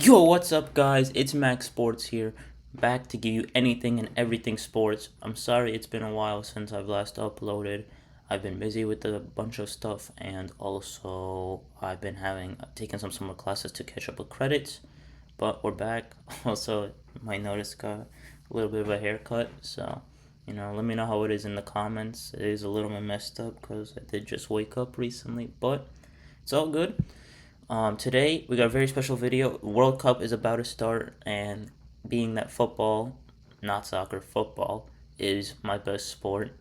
Yo, what's up, guys? It's Max Sports here, back to give you anything and everything sports. I'm sorry it's been a while since I've last uploaded. I've been busy with a bunch of stuff, and also I've been having taken some summer classes to catch up with credits. But we're back. Also, you might notice got a little bit of a haircut, so let me know how it is in the comments. It is a little bit messed up because I did just wake up recently, but it's all good. Today we got a very special video. World Cup is about to start, and being that football, not soccer, football is my best sport,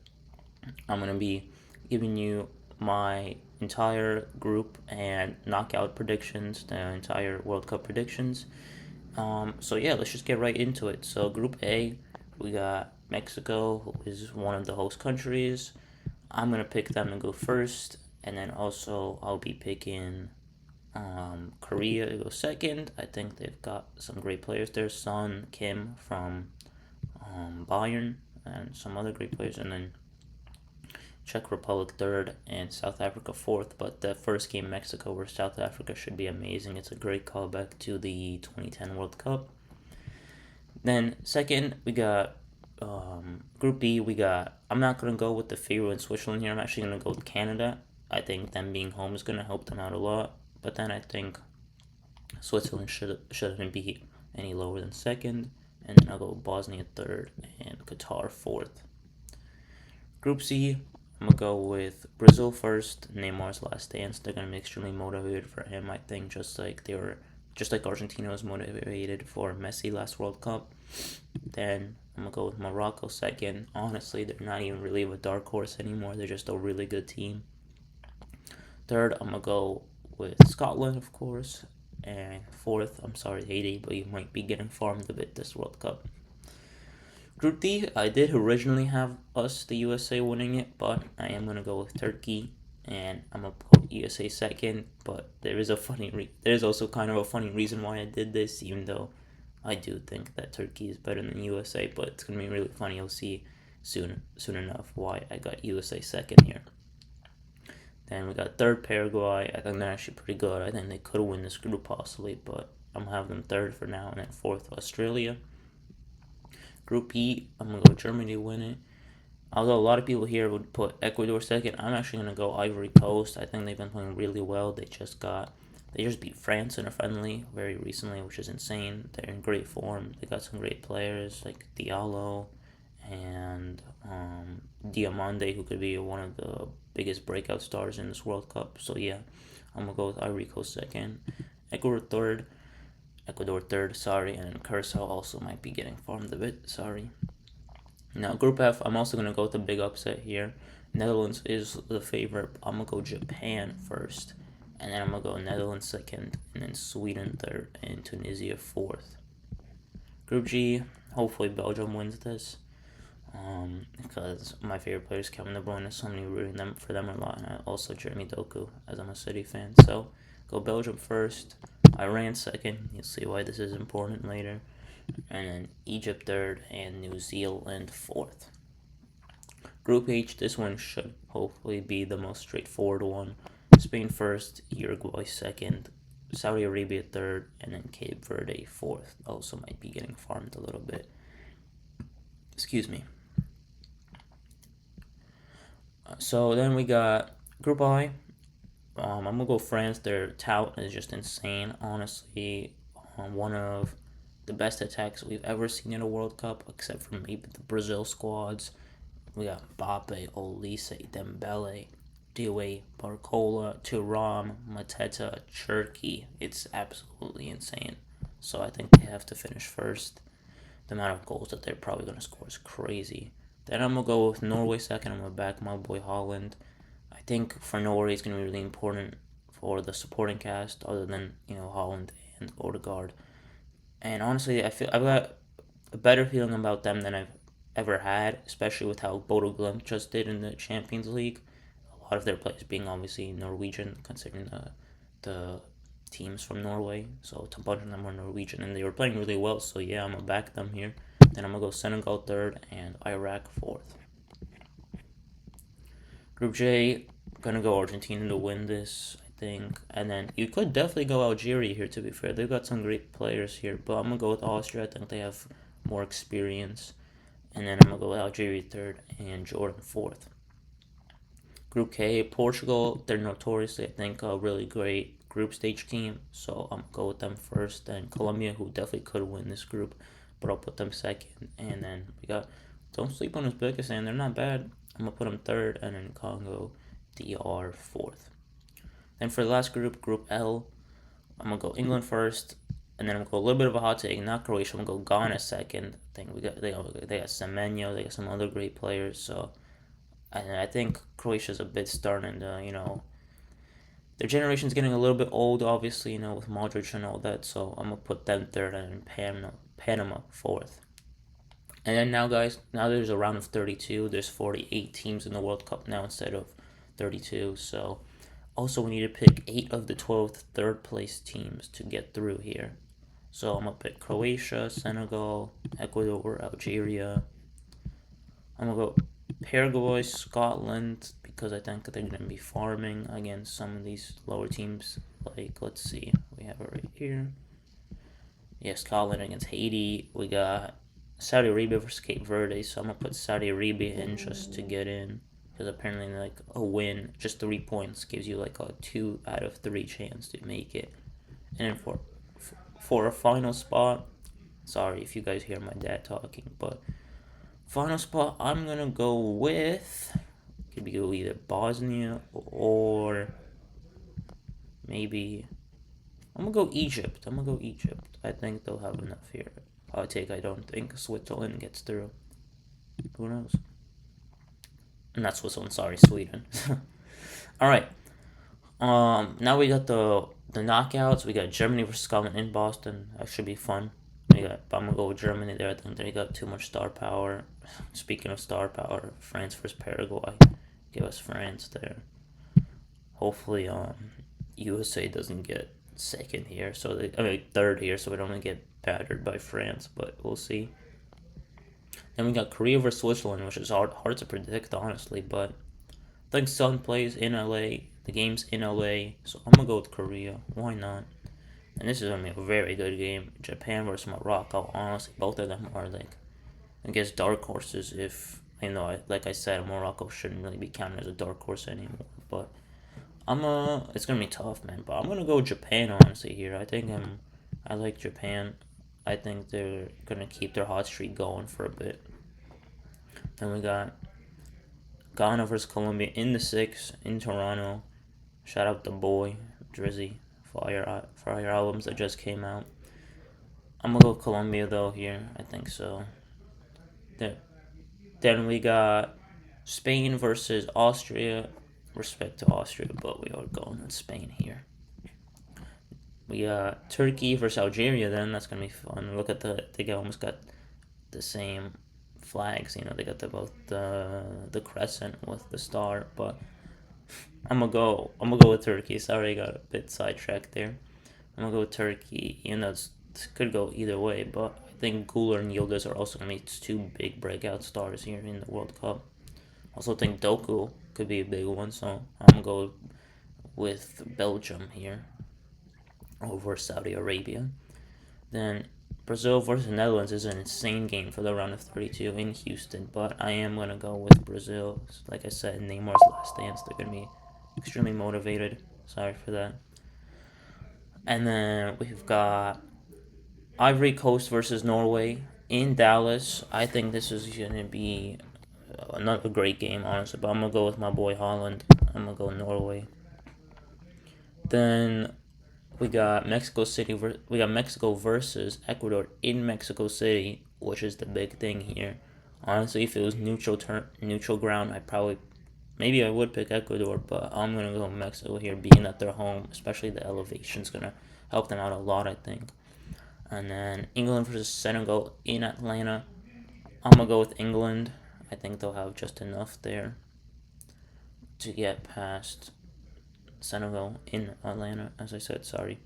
I'm gonna be giving you my entire group and knockout predictions, the entire World Cup predictions. So yeah, let's just get right into it. So Group A, we got Mexico, who is one of the host countries. I'm gonna pick them to go first, and then also I'll be picking Korea to go second. I think they've got some great players there. Son, Kim from Bayern, and some other great players. And then Czech Republic third and South Africa fourth. But the first game, Mexico versus South Africa, should be amazing. It's a great callback to the 2010 World Cup. Then second, we got Group B. We got. I'm not gonna go with the favorite in Switzerland here. I'm actually gonna go with Canada. I think them being home is gonna help them out a lot. But then I think Switzerland shouldn't be any lower than second, and then I'll go Bosnia third and Qatar fourth. Group C, I'm gonna go with Brazil first. Neymar's last dance. They're gonna be extremely motivated for him. I think just like Argentina was motivated for Messi last World Cup. Then I'm gonna go with Morocco second. Honestly, they're not even really a dark horse anymore. They're just a really good team. Third, I'm gonna go with Scotland, of course. And fourth, I'm sorry, Haiti, but you might be getting farmed a bit this World Cup. Group D, I did originally have us, the USA, winning it, but I am gonna go with Turkey, and I'm gonna put USA second. But there's also kind of a funny reason why I did this, even though I do think that Turkey is better than USA. But it's gonna be really funny. You'll see soon enough why I got USA second here. Then we got third Paraguay. I think they're actually pretty good. I think they could win this group possibly, but I'm gonna have them third for now. And then fourth Australia. Group E, I'm gonna go Germany to win it. Although a lot of people here would put Ecuador second, I'm actually gonna go Ivory Coast. I think they've been playing really well. They just beat France in a friendly very recently, which is insane. They're in great form. They got some great players like Diallo and Diamande, who could be one of the biggest breakout stars in this World Cup. So yeah, I'm gonna go with Ivory Coast second, Ecuador third, sorry, and Curacao also might be getting farmed a bit, sorry. Now Group F, I'm also gonna go with the big upset here. Netherlands is the favorite. I'm gonna go Japan first, and then I'm gonna go Netherlands second, and then Sweden third, and Tunisia fourth. Group G, hopefully Belgium wins this because my favorite player is Kevin De Bruyne, so I'm gonna be rooting for them a lot, and also Jeremy Doku, as I'm a City fan. So go Belgium first, Iran second. You'll see why this is important later, and then Egypt third and New Zealand fourth. Group H, this one should hopefully be the most straightforward one. Spain first, Uruguay second, Saudi Arabia third, and then Cape Verde fourth. Also might be getting farmed a little bit. Excuse me. So then we got Group I. I'm gonna go France. Their tout is just insane. Honestly, one of the best attacks we've ever seen in a World Cup, except for maybe the Brazil squads. We got Mbappe, Olise, Dembele, Dewey, Barcola, Thuram, Mateta, Cherki. It's absolutely insane. So I think they have to finish first. The amount of goals that they're probably going to score is crazy. Then I'm going to go with Norway second. I'm going to back my boy Holland. I think for Norway it's going to be really important for the supporting cast, other than Holland and Odegaard. And honestly, I've got a better feeling about them than I've ever had, especially with how Bodo Glimt just did in the Champions League. A lot of their players being obviously Norwegian, considering the teams from Norway. So a bunch of them were Norwegian, and they were playing really well. So yeah, I'm gonna back them here. Then I'm gonna go Senegal third and Iraq fourth. Group J, gonna go Argentina to win this. I think. And then you could definitely go Algeria here, to be fair. They've got some great players here, but I'm going to go with Austria. I think they have more experience. And then I'm going to go with Algeria third and Jordan fourth. Group K, Portugal, they're notoriously, I think, a really great group stage team. So I'm going to go with them first. Then Colombia, who definitely could win this group, but I'll put them second. And then we got, don't sleep on Uzbekistan, they're not bad. I'm going to put them third. And then Congo, DR fourth. Then for the last group, Group L, I'm going to go England first. And then I'm going to go a little bit of a hot take, not Croatia. I'm going to go Ghana second. I think they got Semenyo, they got some other great players. So and I think Croatia's a bit starting to, their generation's getting a little bit old, obviously, with Modric and all that. So I'm going to put them third and Panama fourth. And then now, guys, now there's a round of 32. There's 48 teams in the World Cup now instead of 32. So also we need to pick 8 of the 12 third place teams to get through here. So I'm going to pick Croatia, Senegal, Ecuador, Algeria. I'm going to go Paraguay, Scotland, because I think they're going to be farming against some of these lower teams. Like, let's see, we have it right here. Yeah, Scotland against Haiti. We got Saudi Arabia versus Cape Verde, so I'm going to put Saudi Arabia in just to get in. Because apparently, like, a win, just 3 points, gives you, like, a 2 out of 3 chance to make it. And then for a final spot, sorry if you guys hear my dad talking, but final spot, I'm going to go with, could be either Bosnia or maybe, I'm going to go Egypt. I think they'll have enough here. I don't think Switzerland gets through. Who knows? Not Switzerland, sorry, Sweden. All right. Now we got the knockouts. We got Germany versus Scotland in Boston. That should be fun. I'm gonna go with Germany there. I think they got too much star power. Speaking of star power, France versus Paraguay. Give us France there. Hopefully, USA doesn't get second here. Third here, so we don't get battered by France. But we'll see. Then we got Korea versus Switzerland, which is hard to predict, honestly. But I think Sun plays in LA. The game's in LA, so I'm gonna go with Korea. Why not? And this is gonna be a very good game. Japan versus Morocco. Honestly, both of them are I guess dark horses. If like I said, Morocco shouldn't really be counted as a dark horse anymore. But it's gonna be tough, man. But I'm gonna go Japan honestly here. I like Japan. I think they're gonna keep their hot streak going for a bit. Then we got Ghana versus Colombia in the 6 in Toronto. Shout out the boy Drizzy. Fire albums that just came out. I'm gonna go Colombia though here. I think so. Then we got Spain versus Austria. Respect to Austria, but we are going with Spain here. We got Turkey versus Algeria. Then that's gonna be fun. Look at they almost got the same flags. They got both the crescent with the star. But I'm gonna go with Turkey. Sorry, I got a bit sidetracked there. I'm gonna go with Turkey. This could go either way, but I think Guler and Yildiz are also gonna be 2 big breakout stars here in the World Cup. Also think Doku could be a big one, so I'm gonna go with Belgium here over Saudi Arabia. Then Brazil versus Netherlands is an insane game for the round of 32 in Houston, but I am going to go with Brazil. Like I said, Neymar's last dance, they're going to be extremely motivated. Sorry for that. And then we've got Ivory Coast versus Norway in Dallas. I think this is going to be another great game, honestly, but I'm going to go with my boy Holland. I'm going to go Norway. Then we got Mexico versus Ecuador in Mexico City, which is the big thing here. Honestly, if it was neutral ground, maybe I would pick Ecuador, but I'm gonna go Mexico here, being that they're home. Especially the elevation's gonna help them out a lot, I think. And then England versus Senegal in Atlanta. I'm gonna go with England. I think they'll have just enough there to get past Senegal in Atlanta, as I said, sorry.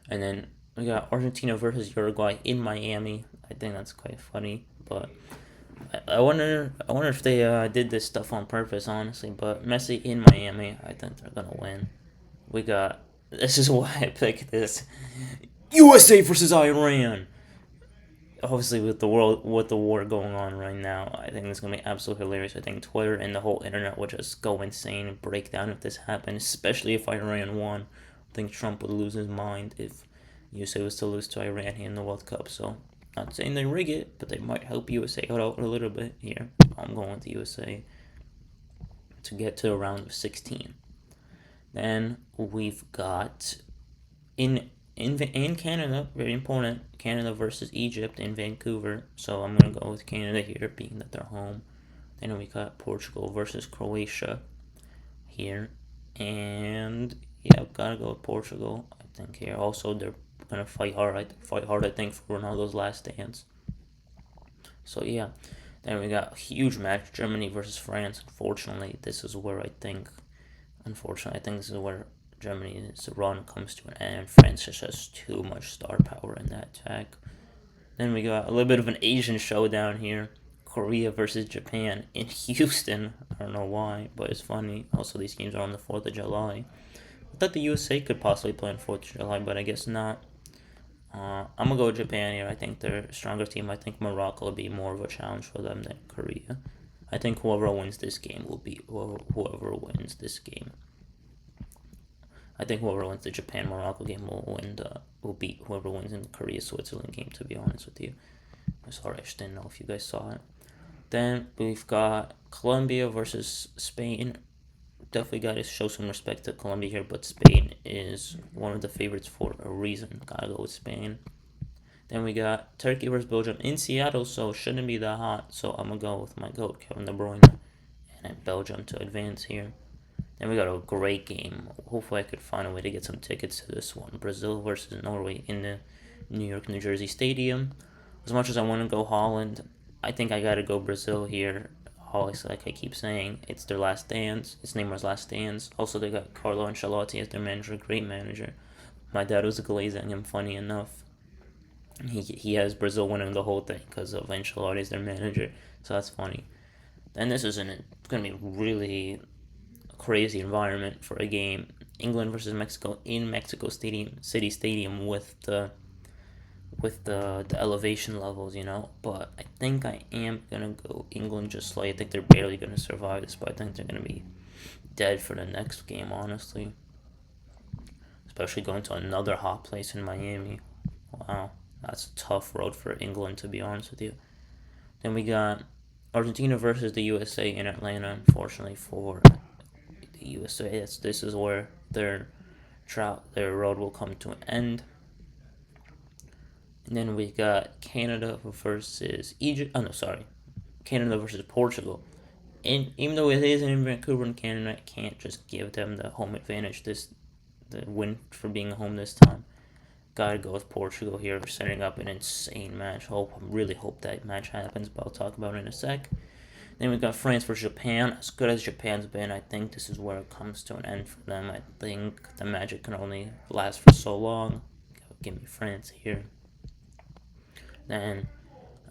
And then we got Argentina versus Uruguay in Miami. I think that's quite funny, but I wonder if they did this stuff on purpose, honestly. But Messi in Miami, I think they're gonna win. We got. This is why I picked this. USA versus Iran. Obviously, with the war going on right now, I think it's gonna be absolutely hilarious. I think Twitter and the whole internet would just go insane and break down if this happened, especially if Iran won. I think Trump would lose his mind if USA was to lose to Iran here in the World Cup. So, not saying they rig it, but they might help USA out a little bit here. I'm going with the USA to get to a round of 16. Then we've got in Canada, very important. Canada versus Egypt in Vancouver. So I'm gonna go with Canada here, being that they're home. Then we got Portugal versus Croatia here, and yeah, I've gotta go with Portugal. I think here also they're gonna fight hard. I think for Ronaldo's last dance. So yeah, then we got a huge match: Germany versus France. Unfortunately, this is where I think. Unfortunately, I think this is where Germany's run comes to an end. France just has too much star power in that attack. Then we got a little bit of an Asian showdown here. Korea versus Japan in Houston. I don't know why, but it's funny. Also, these games are on the 4th of July. I thought the USA could possibly play on 4th of July, but I guess not. I'm going to go with Japan here. I think they're a stronger team. I think Morocco will be more of a challenge for them than Korea. I think whoever wins this game will be whoever wins this game. I think whoever wins the Japan Morocco game will beat whoever wins in the Korea Switzerland game. To be honest with you, I'm sorry, I just didn't know if you guys saw it. Then we've got Colombia versus Spain. Definitely got to show some respect to Colombia here, but Spain is one of the favorites for a reason. Gotta go with Spain. Then we got Turkey versus Belgium in Seattle, so shouldn't be that hot. So I'm gonna go with my goat, Kevin De Bruyne, and then Belgium to advance here. Then we got a great game. Hopefully, I could find a way to get some tickets to this one. Brazil versus Norway in the New York, New Jersey Stadium. As much as I want to go Holland, I think I gotta go Brazil here. Always, like I keep saying, it's their last dance. It's Neymar's last dance. Also, they got Carlo Ancelotti as their manager, great manager. My dad was glazing him, funny enough. He has Brazil winning the whole thing because of Ancelotti as their manager, so that's funny. Then this is going to be really crazy environment for a game. England versus Mexico in Mexico City Stadium with the elevation levels, But I think I am gonna go England just like I think they're barely gonna survive this, but I think they're gonna be dead for the next game, honestly. Especially going to another hot place in Miami. Wow, that's a tough road for England, to be honest with you. Then we got Argentina versus the USA in Atlanta. Unfortunately for the USA, this is where their road will come to an end. And then we got Canada versus Egypt. Oh no, sorry, Canada versus Portugal. And even though it is in Vancouver and Canada, I can't just give them the home advantage. The win for being home this time. Gotta go with Portugal here, setting up an insane match. I really hope that match happens, but I'll talk about it in a sec. Then we got France versus Japan. As good as Japan's been, I think this is where it comes to an end for them. I think the magic can only last for so long. Give me France here. Then,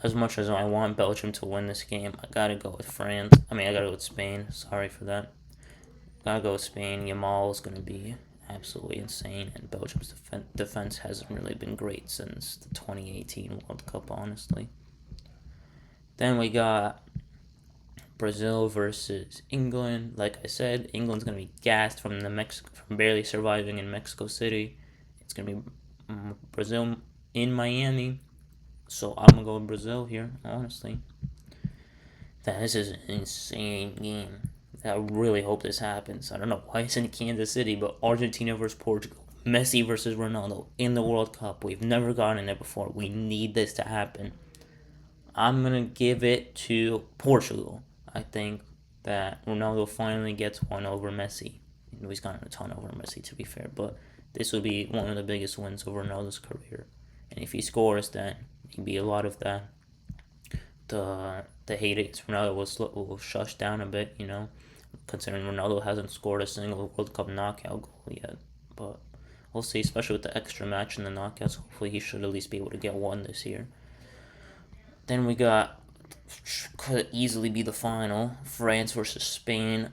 as much as I want Belgium to win this game, I gotta go with France. I gotta go with Spain. Sorry for that. Gotta go with Spain. Yamal is gonna be absolutely insane, and Belgium's defense hasn't really been great since the 2018 World Cup, honestly. Then we got Brazil versus England. Like I said, England's gonna be gassed from from barely surviving in Mexico City. It's gonna be Brazil in Miami. So I'm gonna go with Brazil here, honestly. This is an insane game. I really hope this happens. I don't know why it's in Kansas City, but Argentina versus Portugal, Messi versus Ronaldo in the World Cup. We've never gotten it before. We need this to happen. I'm gonna give it to Portugal. I think that Ronaldo finally gets one over Messi. He's gotten a ton over Messi, to be fair, but this will be one of the biggest wins of Ronaldo's career. And if he scores, then maybe a lot of the hate against Ronaldo will shush down a bit, considering Ronaldo hasn't scored a single World Cup knockout goal yet. But we'll see, especially with the extra match in the knockouts. Hopefully, he should at least be able to get one this year. Then we got could easily be the final: France versus Spain.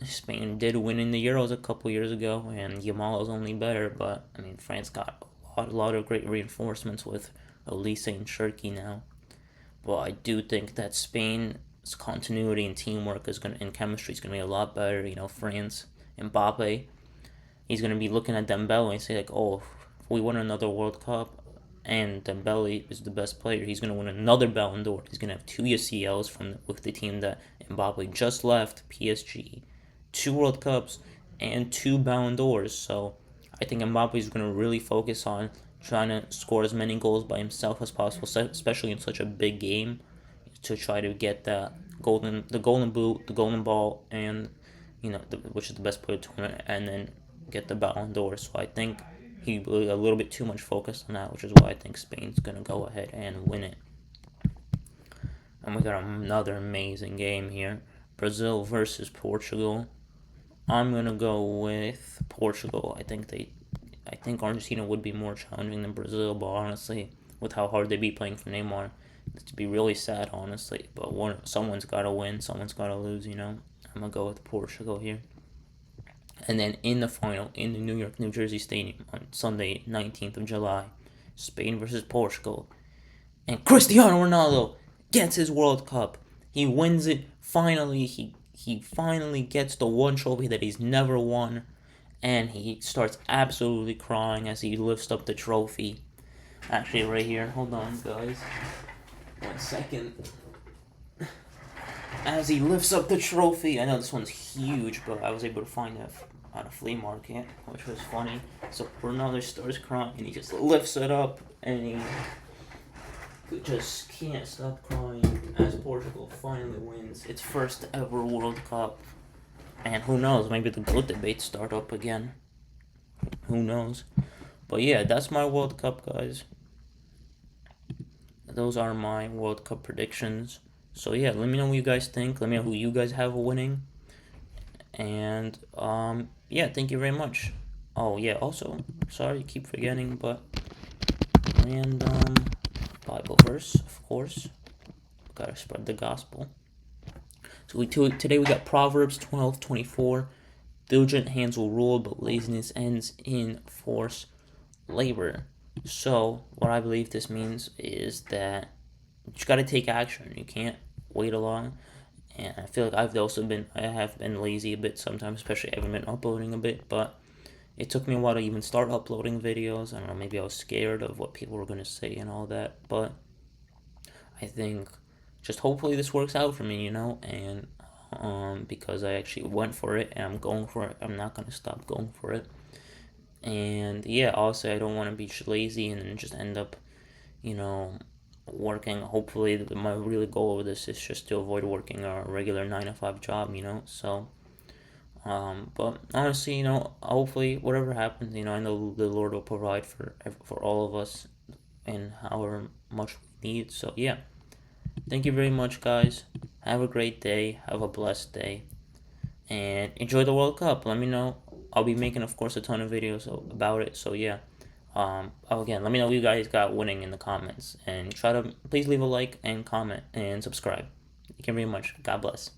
Spain did win in the Euros a couple years ago, and Yamal is only better. But I mean, France got a lot of great reinforcements with Elise and Cherki now. But I do think that Spain's continuity and teamwork and chemistry is gonna be a lot better. You know, France, Mbappe, he's gonna be looking at Dembele and say like, oh, if we win another World Cup, and Dembele is the best player, he's gonna win another Ballon d'Or. He's gonna have two UCLs with the team that Mbappe just left, PSG, two World Cups, and two Ballon d'Ors. So I think Mbappe is gonna really focus on trying to score as many goals by himself as possible, especially in such a big game, to try to get the golden boot, the golden ball, and which is the best player tournament, and then get the Ballon d'Or. So I think he really a little bit too much focused on that, which is why I think Spain's gonna go ahead and win it. And we got another amazing game here: Brazil versus Portugal. I'm gonna go with Portugal. I think Argentina would be more challenging than Brazil, but honestly, with how hard they be playing for Neymar, it'd be really sad, honestly. But someone's gotta win, someone's gotta lose. I'm gonna go with Portugal here. And then in the final, in the New York, New Jersey Stadium on Sunday, 19th of July, Spain versus Portugal. And Cristiano Ronaldo gets his World Cup. He wins it finally. He finally gets the one trophy that he's never won. And he starts absolutely crying as he lifts up the trophy. Actually, right here. Hold on, guys. 1 second. As he lifts up the trophy, I know this one's huge, but I was able to find it at a flea market, which was funny. So Ronaldo starts crying, and he just lifts it up, and he just can't stop crying as Portugal finally wins its first ever World Cup. And who knows, maybe the GOAT debates start up again. Who knows? But yeah, that's my World Cup, guys. Those are my World Cup predictions. So yeah, let me know what you guys think. Let me know who you guys have winning. And yeah, thank you very much. Oh yeah, also, sorry, keep forgetting, but random Bible verse, of course. Gotta spread the gospel. So today we got Proverbs 12:24. Diligent hands will rule, but laziness ends in forced labor. So what I believe this means is that you just gotta take action. You can't wait along. And I feel like I have been lazy a bit sometimes, especially I haven't been uploading a bit, but it took me a while to even start uploading videos. I don't know, maybe I was scared of what people were gonna say and all that, but I think just hopefully this works out for me, and because I actually went for it and I'm going for it. I'm not gonna stop going for it. And yeah, also I don't want to be lazy and then just end up, you know, working. Hopefully, my really goal of this is just to avoid working a regular 9 to 5 job. So, but honestly, hopefully, whatever happens, I know the Lord will provide for all of us and however much we need. So yeah, thank you very much, guys. Have a great day. Have a blessed day, and enjoy the World Cup. Let me know. I'll be making, of course, a ton of videos about it. So yeah. Again, let me know who you guys got winning in the comments, and please leave a like and comment and subscribe. Thank you very much. God bless.